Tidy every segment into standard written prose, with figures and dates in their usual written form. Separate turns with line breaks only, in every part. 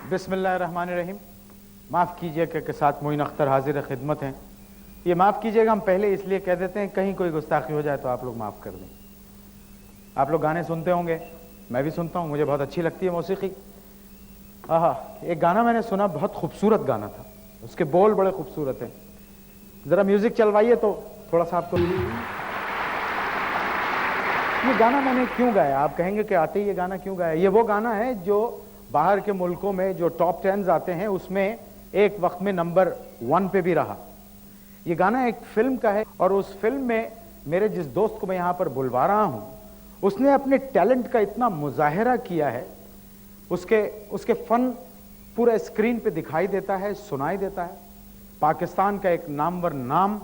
بسم اللہ الرحمن الرحیم. معاف کیجئے کہ ساتھ معین اختر حاضر خدمت ہیں. یہ معاف کیجئے گا ہم پہلے اس لیے کہہ دیتے ہیں کہیں کوئی گستاخی ہو جائے تو آپ لوگ معاف کر دیں. آپ لوگ گانے سنتے ہوں گے, میں بھی سنتا ہوں, مجھے بہت اچھی لگتی ہے موسیقی. ایک گانا میں نے سنا, بہت خوبصورت گانا تھا, اس کے بول بڑے خوبصورت ہیں. ذرا میوزک چلوائیے تو تھوڑا سا آپ کو. یہ گانا میں نے کیوں گایا, آپ کہیں گے کہ آتے ہی یہ گانا کیوں گایا. یہ وہ گانا ہے جو باہر کے ملکوں میں جو ٹاپ 10 آتے ہیں اس میں ایک وقت میں نمبر 1 پہ بھی رہا. یہ گانا ایک فلم کا ہے, اور اس فلم میں میرے جس دوست کو میں یہاں پر بلوا رہا ہوں, اس نے اپنے ٹیلنٹ کا اتنا مظاہرہ کیا ہے, اس کے فن پورا اسکرین پہ دکھائی دیتا ہے, سنائی دیتا ہے. پاکستان کا ایک نامور نام,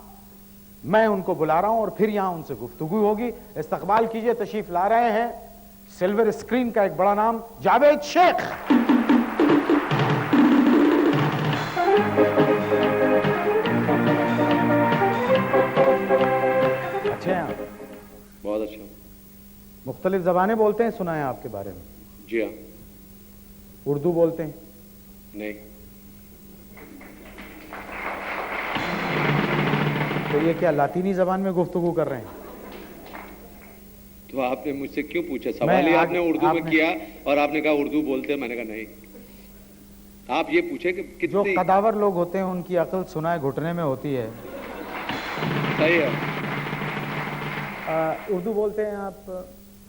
میں ان کو بلا رہا ہوں اور پھر یہاں ان سے گفتگو ہوگی. استقبال کیجئے, تشریف لا رہے ہیں سلور اسکرین کا ایک بڑا نام, جاوید شیخ. اچھے ہیں آپ؟
بہت اچھا.
مختلف زبانیں بولتے ہیں, سنا ہے آپ کے بارے میں.
جی ہاں.
اردو بولتے ہیں؟
نہیں.
تو یہ کیا لاطینی زبان میں گفتگو کر رہے ہیں؟
تو آپ نے مجھ سے کیوں پوچھا سوال ہی آپ نے اردو میں کیا, اور آپ نے کہا اردو بولتے ہیں, میں نے کہا نہیں. آپ یہ پوچھے کہ
جو قداور لوگ ہوتے ہیں ان کی عقل سنائے گھٹنے میں ہوتی ہے.
صحیح ہے.
اردو بولتے ہیں آپ,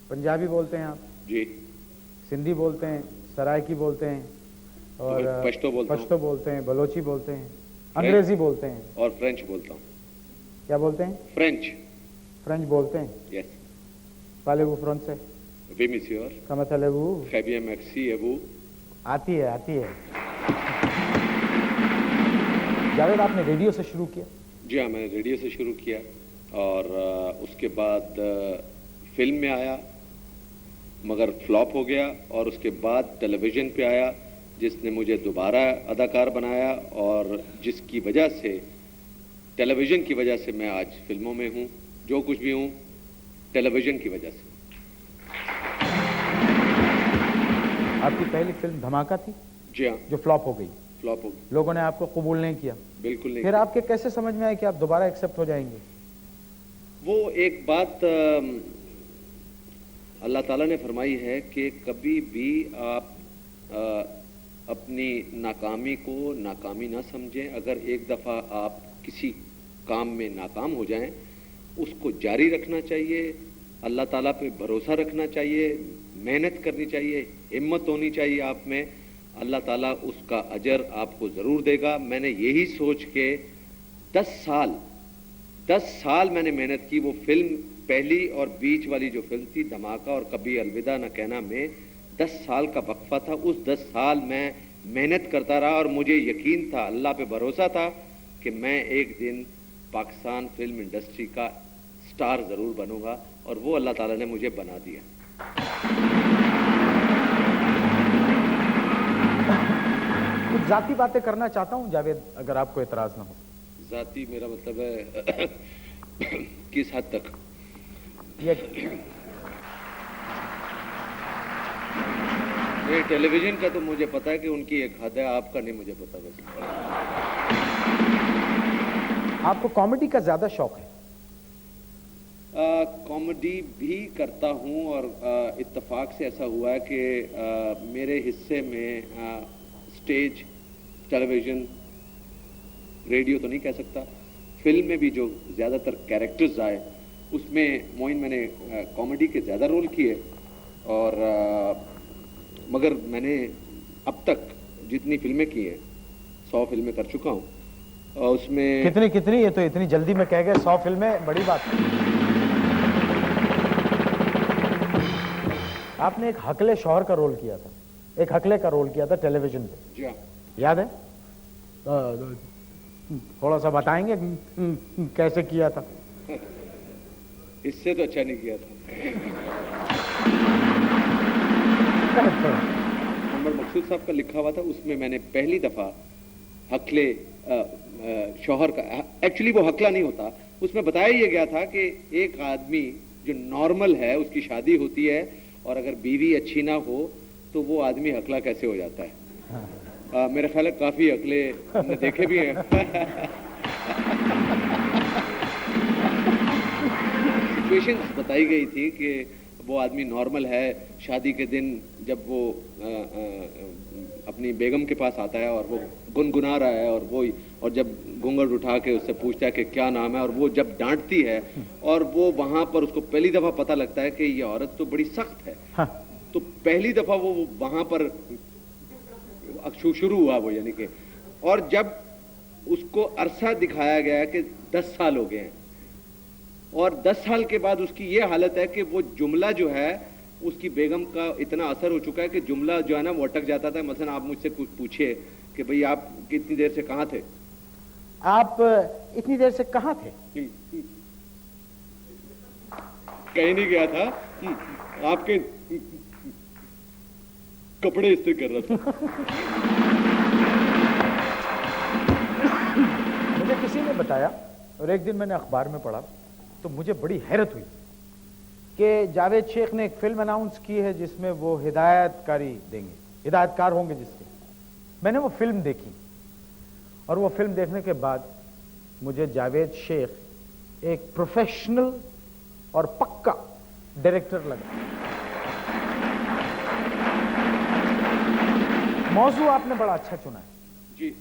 پنجابی بولتے ہیں آپ؟
جی.
سندھی بولتے ہیں, سرائکی بولتے ہیں, اور پشتو بولتے ہیں, بلوچی بولتے ہیں, انگریزی بولتے ہیں,
اور فرینچ بولتا ہوں.
کیا بولتے ہیں؟ فرینچ بولتے ہیں.
یس.
Parlez-vous français?
Oui, monsieur.
Comment allez-vous?
Très bien, merci. Et vous?
آتی ہے. جاوید, آپ نے ریڈیو سے شروع کیا؟
جی ہاں, میں نے ریڈیو سے شروع کیا, اور اس کے بعد فلم میں آیا مگر فلاپ ہو گیا, اور اس کے بعد ٹیلی ویژن پہ آیا جس نے مجھے دوبارہ اداکار بنایا, اور جس کی وجہ سے ٹیلی ویژن کی وجہ سے میں آج فلموں میں ہوں. جو کچھ بھی ہوں ٹیلی ویژن کی وجہ سے.
آپ کی پہلی فلم دھماکہ تھی؟
جی ہاں.
جو فلاپ ہو گئی.
لوگوں
نے آپ کو قبول نہیں کیا؟
بالکل نہیں.
پھر آپ کے کیسے سمجھ میں آئے کہ آپ دوبارہ ایکسپٹ ہو جائیں گے؟
وہ ایک بات اللہ تعالیٰ نے فرمائی ہے کہ کبھی بھی آپ اپنی ناکامی کو ناکامی نہ سمجھیں. اگر ایک دفعہ آپ کسی کام میں ناکام ہو جائیں, اس کو جاری رکھنا چاہیے, اللہ تعالیٰ پہ بھروسہ رکھنا چاہیے, محنت کرنی چاہیے, ہمت ہونی چاہیے آپ میں. اللہ تعالیٰ اس کا اجر آپ کو ضرور دے گا. میں نے یہی سوچ کے 10 سال میں نے محنت کی. وہ فلم پہلی اور بیچ والی جو فلم تھی دھماکہ اور کبھی الوداع نہ کہنا میں 10 سال کا وقفہ تھا. اس 10 سال میں محنت کرتا رہا, اور مجھے یقین تھا, اللہ پہ بھروسہ تھا کہ میں ایک دن پاکستان فلم انڈسٹری کا سٹار ضرور بنوں گا, اور وہ اللہ تعالیٰ نے مجھے بنا دیا.
کچھ ذاتی باتیں کرنا چاہتا ہوں جاوید, اگر آپ کو اعتراض نہ ہو.
ذاتی میرا مطلب ہے کس حد تک؟ یہ ٹیلی ویژن کا تو مجھے پتا ہے کہ ان کی ایک حد ہے, آپ کا نہیں مجھے پتا. ویسے
آپ کو کامیڈی کا زیادہ شوق ہے؟
کامیڈی بھی کرتا ہوں, اور اتفاق سے ایسا ہوا ہے کہ میرے حصے میں اسٹیج, ٹیلی ویژن, ریڈیو تو نہیں کہہ سکتا, فلم میں بھی جو زیادہ تر کیریکٹرز آئے اس میں معین میں نے کامیڈی کے زیادہ رول کیے. اور مگر میں نے اب تک جتنی فلمیں کی ہیں 100 فلمیں کر چکا ہوں, اور اس میں
کتنی یہ تو اتنی جلدی میں کہہ گئے 100 فلمیں, بڑی بات ہے. آپ نے ایک حقلے شوہر کا رول کیا تھا, ایک حقلے کا رول کیا تھا ٹیلی ویژن پہ.
جی ہاں.
یاد ہے؟ تھوڑا سا بتائیں گے کیسے کیا تھا؟
اس سے تو اچھا نہیں کیا تھا. عمر مقصود صاحب کا لکھا ہوا تھا, اس میں نے پہلی دفعہ حقلے شوہر کا, ایکچولی وہ حقلہ نہیں ہوتا, اس میں بتایا یہ گیا تھا کہ ایک آدمی جو نارمل ہے اس کی شادی ہوتی ہے, اور اگر بیوی اچھی نہ ہو تو وہ آدمی حقلہ کیسے ہو جاتا ہے. میرا خیال ہے کافی عقلیں ہم نے دیکھے بھی ہیں. سچویشنز بتائی گئی تھی کہ وہ آدمی نارمل ہے, شادی کے دن جب وہ اپنی بیگم کے پاس آتا ہے اور وہ گنگنا رہا ہے اور جب گھونگھٹ اٹھا کے اس سے پوچھتا ہے کہ کیا نام ہے, اور وہ جب ڈانٹتی ہے اور وہ وہاں پر اس کو پہلی دفعہ پتہ لگتا ہے کہ یہ عورت تو بڑی سخت ہے, تو پہلی دفعہ وہ وہاں پر شروع ہوا وہ, یعنی کہ, اور جب اس کو عرصہ دکھایا گیا کہ 10 سال ہو گئے ہیں اور 10 سال کے بعد اس کی یہ حالت ہے کہ وہ جملہ جو ہے اس کی بیگم کا اتنا اثر ہو چکا ہے کہ جملہ جو ہے نا وہ اٹک جاتا تھا. مثلا آپ مجھ سے کچھ پوچھے کہ بھئی آپ کتنی دیر سے کہاں تھے,
آپ اتنی دیر سے کہاں تھے,
کہیں نہیں گیا تھا, آپ کے کپڑے استری کر رہا تھا.
مجھے کسی نے بتایا اور ایک دن میں نے اخبار میں پڑھا تو مجھے بڑی حیرت ہوئی کہ جاوید شیخ نے ایک فلم اناؤنس کی ہے جس میں وہ ہدایت کاری دیں گے, ہدایت کار ہوں گے جس کے. میں نے وہ فلم دیکھی اور وہ فلم دیکھنے کے بعد مجھے جاوید شیخ ایک پروفیشنل اور پکا ڈائریکٹر لگا. موضوع آپ نے بڑا اچھا چنا ہے.
جی,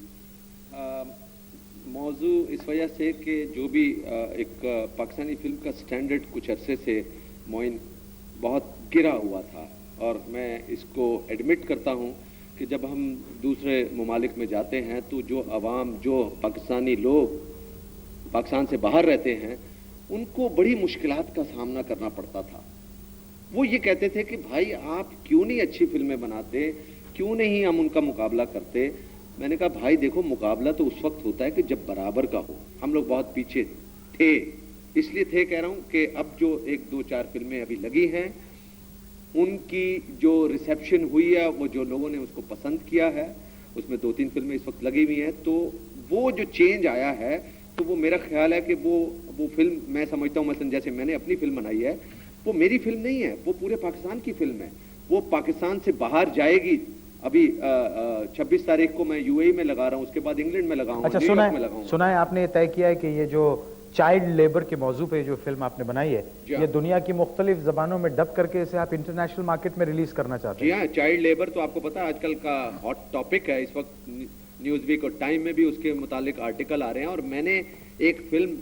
موضوع اس وجہ سے کہ جو بھی ایک پاکستانی فلم کا سٹینڈرڈ کچھ عرصے سے معین بہت گرا ہوا تھا, اور میں اس کو ایڈمٹ کرتا ہوں کہ جب ہم دوسرے ممالک میں جاتے ہیں تو جو عوام, جو پاکستانی لوگ پاکستان سے باہر رہتے ہیں, ان کو بڑی مشکلات کا سامنا کرنا پڑتا تھا. وہ یہ کہتے تھے کہ بھائی آپ کیوں نہیں اچھی فلمیں بناتے, کیوں نہیں ہم ان کا مقابلہ کرتے. میں نے کہا بھائی دیکھو, مقابلہ تو اس وقت ہوتا ہے کہ جب برابر کا ہو. ہم لوگ بہت پیچھے تھے, اس لیے تھے کہہ رہا ہوں کہ اب جو 1-2-4 فلمیں ابھی لگی ہیں ان کی جو ریسیپشن ہوئی ہے, وہ جو لوگوں نے اس کو پسند کیا ہے, اس میں 2-3 فلمیں اس وقت لگی ہوئی ہیں, تو وہ جو چینج آیا ہے تو وہ میرا خیال ہے کہ وہ فلم میں سمجھتا ہوں, مثلا جیسے میں نے اپنی فلم بنائی ہے, وہ میری فلم نہیں ہے, وہ پورے پاکستان کی فلم ہے. وہ پاکستان سے باہر جائے گی. ابھی 26 تاریخ کو میں یو اے میں لگا رہا ہوں, اس کے بعد انگلینڈ میں لگاؤں گا, نیو یارک میں لگاؤں گا.
سنا ہے آپ نے یہ طے کیا ہے کہ یہ جو چائلڈ لیبر کے موضوع پہ جو فلم آپ نے بنائی ہے, یہ دنیا کی مختلف زبانوں میں ڈب کر کے اسے آپ انٹرنیشنل مارکیٹ میں ریلیز کرنا چاہتے ہیں؟
جی ہاں, چائلڈ لیبر تو آپ کو پتا ہے آج کل کا ہاٹ ٹاپک ہے. اس وقت نیوز ویک اور ٹائم میں بھی اس کے متعلق آرٹیکل آ رہے ہیں, اور میں نے ایک فلم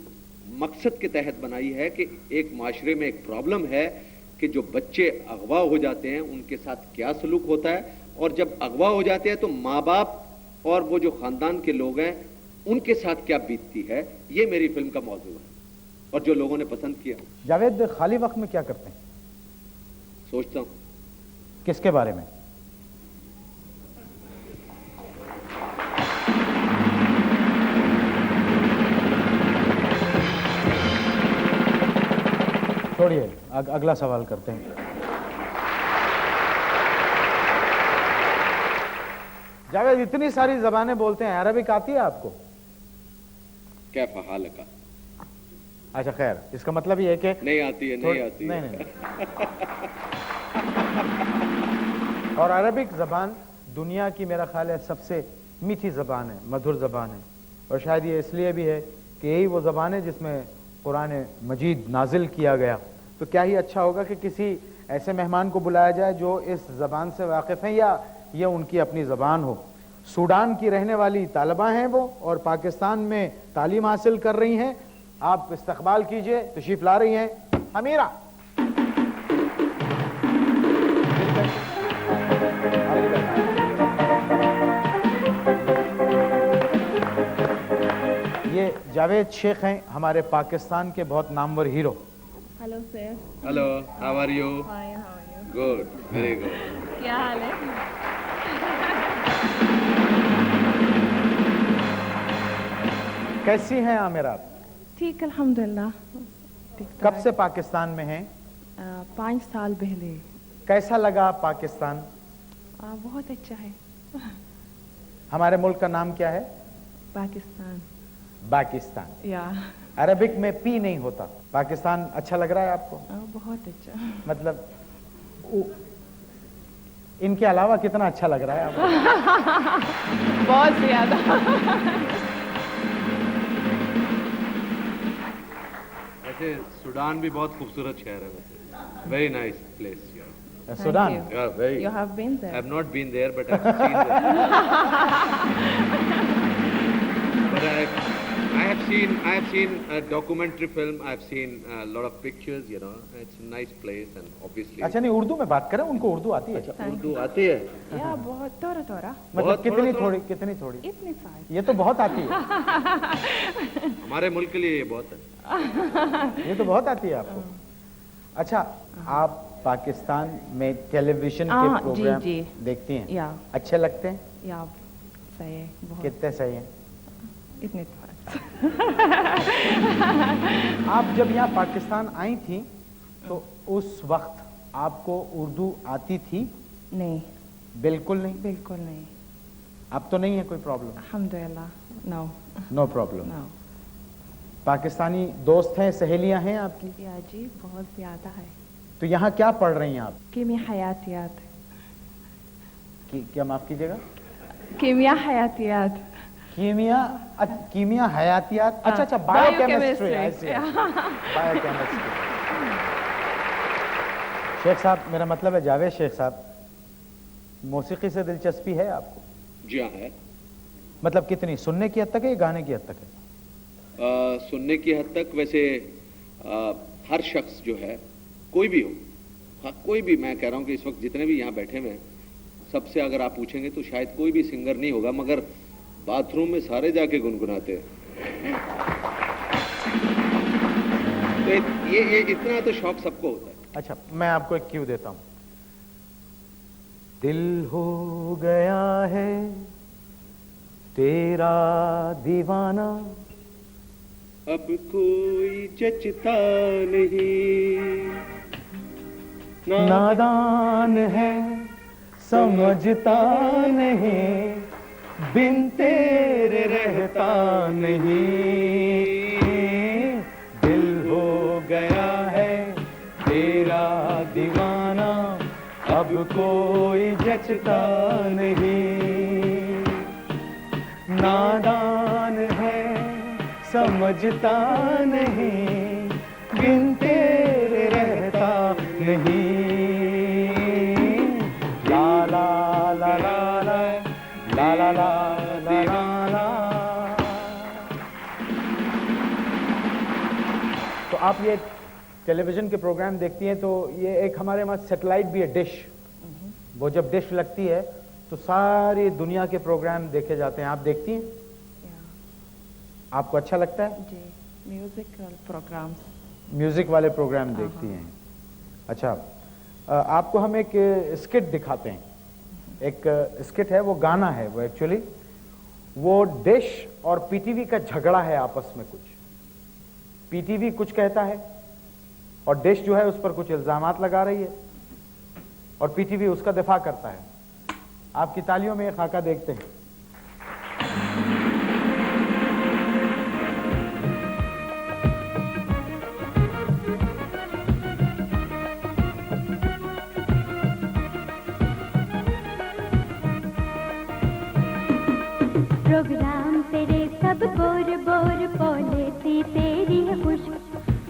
مقصد کے تحت بنائی ہے کہ ایک معاشرے میں ایک پرابلم ہے کہ جو بچے اغوا ہو جاتے ہیں ان کے ساتھ کیا سلوک ہوتا ہے, اور جب اغوا ہو جاتے ہیں تو ماں باپ اور وہ جو خاندان کے لوگ ہیں ان کے ساتھ کیا بیتتی ہے. یہ میری فلم کا موضوع ہے اور جو لوگوں نے پسند کیا.
جاوید خالی وقت میں کیا کرتے ہیں؟
سوچتا ہوں.
کس کے بارے میں؟ چھوڑیے, اگلا سوال کرتے ہیں. جاوید اتنی ساری زبانیں بولتے ہیں, عربک آتی ہے آپ کو؟
کیف حالک؟
اچھا خیر, اس کا مطلب یہ ہے کہ
نہیں آتی ہے. نہیں آتی ہے.
نہیں. اور عربک زبان دنیا کی میرا خیال ہے سب سے میٹھی زبان ہے, مدھر زبان ہے, اور شاید یہ اس لیے بھی ہے کہ یہی وہ زبان ہے جس میں قرآن مجید نازل کیا گیا. تو کیا ہی اچھا ہوگا کہ کسی ایسے مہمان کو بلایا جائے جو اس زبان سے واقف ہیں یا یہ ان کی اپنی زبان ہو. سوڈان کی رہنے والی طالبہ ہیں وہ, اور پاکستان میں تعلیم حاصل کر رہی ہیں. آپ استقبال کیجئے, تشریف لا رہی ہیں امیرہ. یہ جاوید شیخ ہیں, ہمارے پاکستان کے بہت نامور hero.
Hello sir.
Hello, how are you?
Hi, how are you?
Good, very good.
کیا حال ہے؟
کیسی ہیں عامر آپ؟
ٹھیک الحمدللہ.
کب سے پاکستان میں ہیں؟
5 سال پہلے.
کیسا لگا پاکستان؟
بہت اچھا ہے.
ہمارے ملک کا نام کیا ہے؟
پاکستان.
پاکستان.
یا
عربک میں پی نہیں ہوتا. پاکستان اچھا لگ رہا ہے آپ کو؟
بہت اچھا.
مطلب ان کے علاوہ کتنا اچھا لگ رہا ہے آپ کو؟
بہت زیادہ.
ایسے سوڈان بھی بہت خوبصورت شہر ہے ویسے. Very nice place.
Sudan.
Yeah, very.
You have been there.
I have not been there, but I've seen there. But I have seen a documentary film. I've seen a lot of pictures. You know, it's a nice place, and obviously.
اچھا نہیں اردو میں بات کریں, ان کو اردو آتی ہے؟
اردو آتی ہے.
یا بہت تھوڑا
مطلب کتنی تھوڑی؟
اتنی ساری.
یہ تو بہت آتی ہے.
ہمارے ملک کے لیے یہ بہت ہے.
یہ تو بہت آتی ہے آپ کو. اچھا, آپ پاکستان میں ٹیلی ویژن کے پروگرام دیکھتی ہیں,
یا
اچھے لگتے ہیں؟
یا صحیح ہے بہت.
کتنے صحیح ہیں؟
اتنے تھوڑا.
آپ جب یہاں پاکستان آئی تھیں تو اس وقت آپ کو اردو آتی تھی؟
نہیں,
بالکل نہیں.
بالکل نہیں.
اب تو نہیں ہے کوئی پرابلم؟
الحمدللہ. نو.
No problem.
نو.
پاکستانی دوست ہیں, سہیلیاں ہیں آپ کی؟
یا جی بہت زیادہ ہے.
تو یہاں کیا پڑھ رہی ہیں آپ؟
کیمیا حیاتیات.
کیا معاف کیجیے گا؟
کیمیا حیاتیات.
کیمیا حیاتیات. اچھا اچھا, بایو کیمسٹری. Bio chemistry. شیخ صاحب, میرا مطلب ہے جاوید شیخ صاحب, موسیقی سے دلچسپی ہے آپ کو؟
جی ہاں ہے.
مطلب کتنی, سننے کی حد تک ہے یا گانے کی حد تک ہے؟
سننے کی حد تک. ویسے ہر شخص جو ہے, کوئی بھی ہو, کوئی بھی, میں کہہ رہا ہوں کہ اس وقت جتنے بھی یہاں بیٹھے ہوئے ہیں, سب سے اگر آپ پوچھیں گے تو شاید کوئی بھی سنگر نہیں ہوگا, مگر باتھ روم میں سارے جا کے گنگناتے ہیں. تو یہ اتنا تو شوق سب کو ہوتا ہے.
اچھا, میں آپ کو ایک کیو دیتا ہوں. دل ہو گیا ہے تیرا دیوانہ,
اب کوئی جچتا نہیں,
نادان ہے سمجھتا نہیں, بن تیرے رہتا نہیں. دل ہو گیا ہے تیرا دیوانہ, اب کوئی جچتا نہیں. نادان ہے سمجھتا نہیں, بن تیرے رہتا نہیں. لا لا لا لا لا لا لا لا لا. تو آپ یہ ٹیلی ویژن کے پروگرام دیکھتی ہیں, تو یہ ایک ہمارے وہاں سیٹلائٹ بھی ہے, ڈش. وہ جب ڈش لگتی ہے تو ساری دنیا کے پروگرام دیکھے جاتے ہیں. آپ دیکھتی ہیں؟ آپ کو اچھا لگتا ہے؟
جی, میوزیکل پروگرامز.
میوزک والے پروگرام دیکھتی ہیں. اچھا, آپ کو ہم ایک اسکٹ دکھاتے ہیں. ایک اسکٹ ہے, وہ گانا ہے, وہ ایکچولی وہ ڈش اور پی ٹی وی کا جھگڑا ہے آپس میں. کچھ پی ٹی وی کچھ کہتا ہے اور ڈش جو ہے اس پر کچھ الزامات لگا رہی ہے, اور پی ٹی وی اس کا دفاع کرتا ہے. آپ کی تالیوں میں یہ خاکہ دیکھتے ہیں.
پروگرام تیرے سب بور بور, پالیسی تیری ہے خشک,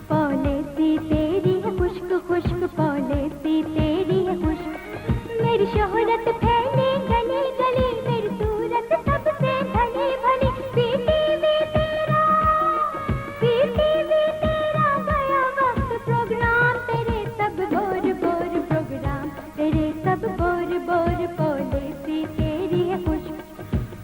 پالیسی تیری ہے خشک خشک, پالیسی تیری ہے خشک. میری شہرت پھیلی گلی گلی, میری صورت سب سے بھلی بھلی. پی ٹی وی تیرا, پی ٹی وی تیرا گیا وقت. پروگرام تیرے سب بور بور, پروگرام تیرے سب بور بور, پالیسی تیری ہے خشک.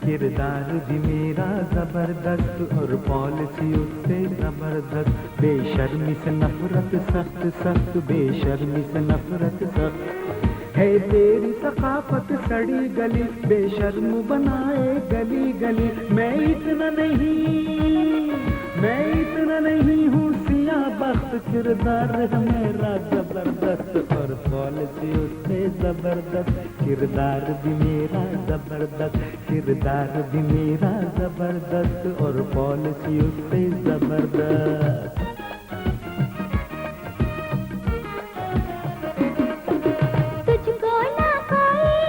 کردار بھی میرا زبردست اور پالیسی اس سے زبردست. بے شرمی سے نفرت سخت سخت, بے شرمی سے نفرت سخت ہے. تیری ثقافت سڑی گلی, بے شرم بنائے گلی گلی. میں اتنا نہیں ہوں سیاہ بخت, کردار ہے میرا زبردست اور پالیسی اس سے زبردست. کردار بھی میرا زبردست, کردار بھی میرا زبردست اور پالیسی اس سے زبردست.
تجھ کو نہ کوئی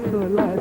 16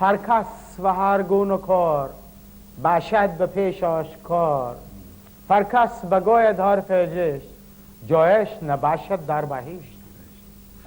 هر کس و هر گون و کار باشد به پیش آشکار هر کس بگوید حرف عشق جایش نباشد در بهشت.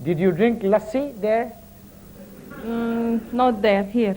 Did you drink lassi there?
Not there, here.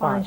5।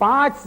5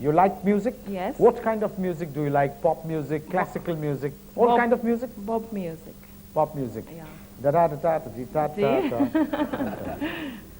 You like music?
Yes.
What kind of music do you like? Pop music, classical music, all kind of music?
Bob music.
Pop music.
Yeah.
Da da da da da da da.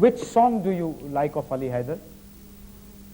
Which song do you like of Ali Haider?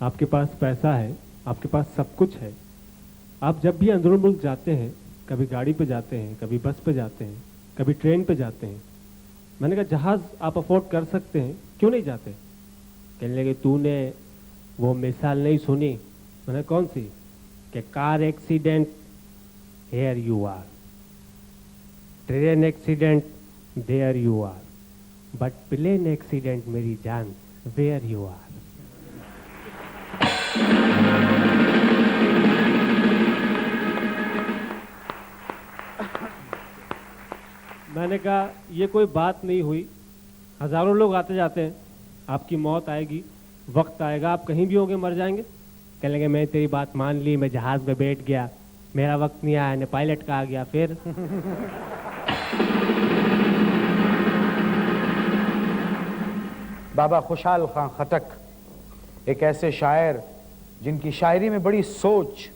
آپ کے پاس پیسہ ہے, آپ کے پاس سب کچھ ہے. آپ جب بھی اندرون ملک جاتے ہیں, کبھی گاڑی پہ جاتے ہیں, کبھی بس پہ جاتے ہیں, کبھی ٹرین پہ جاتے ہیں. میں نے کہا جہاز آپ افورڈ کر سکتے ہیں, کیوں نہیں جاتے؟ کہنے لگے تو نے وہ مثال نہیں سنی. میں نے کون سی؟ کہ car accident here you are, train accident there you are, but plane accident میری جان ویئر یو آر. میں نے کہا یہ کوئی بات نہیں ہوئی, ہزاروں لوگ آتے جاتے ہیں, آپ کی موت آئے گی, وقت آئے گا آپ کہیں بھی ہوں گے, مر جائیں گے. کہنے لگے میں تیری بات مان لی, میں جہاز میں بیٹھ گیا, میرا وقت نہیں آیا, نے پائلٹ کا آ گیا. پھر
بابا خوشحال خان خٹک ایک ایسے شاعر جن کی شاعری میں بڑی سوچ,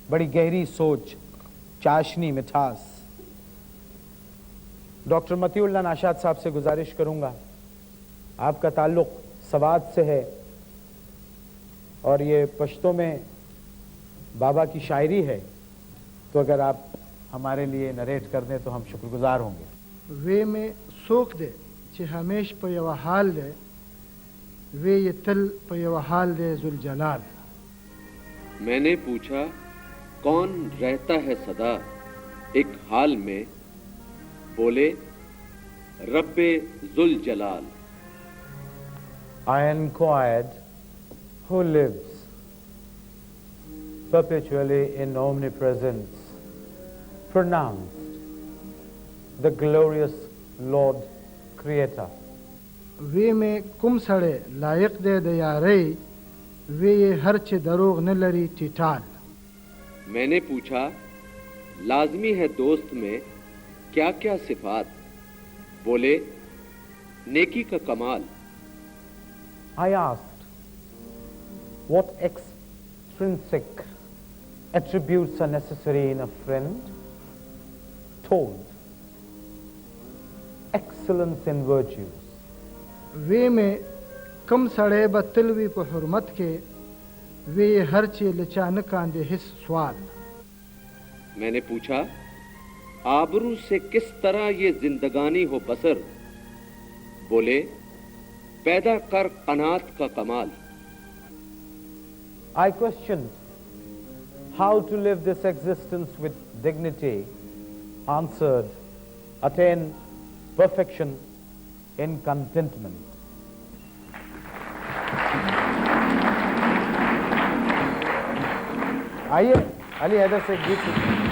بڑی گہری سوچ, چاشنی, مٹھاس. ڈاکٹر مطیع اللہ ناشاد صاحب سے گزارش کروں گا, آپ کا تعلق سوات سے ہے اور یہ پشتو میں بابا کی شاعری ہے, تو اگر آپ ہمارے لیے نریٹ کر دیں تو ہم شکر گزار ہوں گے.
وے میں سوک دے چھ ہمیش پہ یو حال دے, وے یہ تل پہ یو حال دے ذوالجلال.
میں نے پوچھا کون رہتا ہے سدا ایک حال میں, بولے رب ذوالجلال.
I inquired who lives perpetually in omnipresence, pronounced the glorious Lord Creator.
وے میں کم سڑے لائق دے دیارے, وے یہ ہر چھ دروغ نہ لری ٹیٹال.
میں نے پوچھا لازمی ہے دوست میں کیا کیا صفات, بولے نیکی کا کمال.
I asked what extrinsic attributes are necessary in a friend. Told excellence in virtues.
وے میں کم سڑے بتلوی پہ حرمت کے, وے یہ ہر چھ لچانکان دے حس سوال.
میں نے پوچھا آبرو سے کس طرح یہ زندگانی ہو بسر, بولے پیدا کر قناعت کا کمال.
I questioned how to live this existence with dignity. Answered, attain perfection in contentment. آئیے علی حیدر سے ایک گیت سنیں.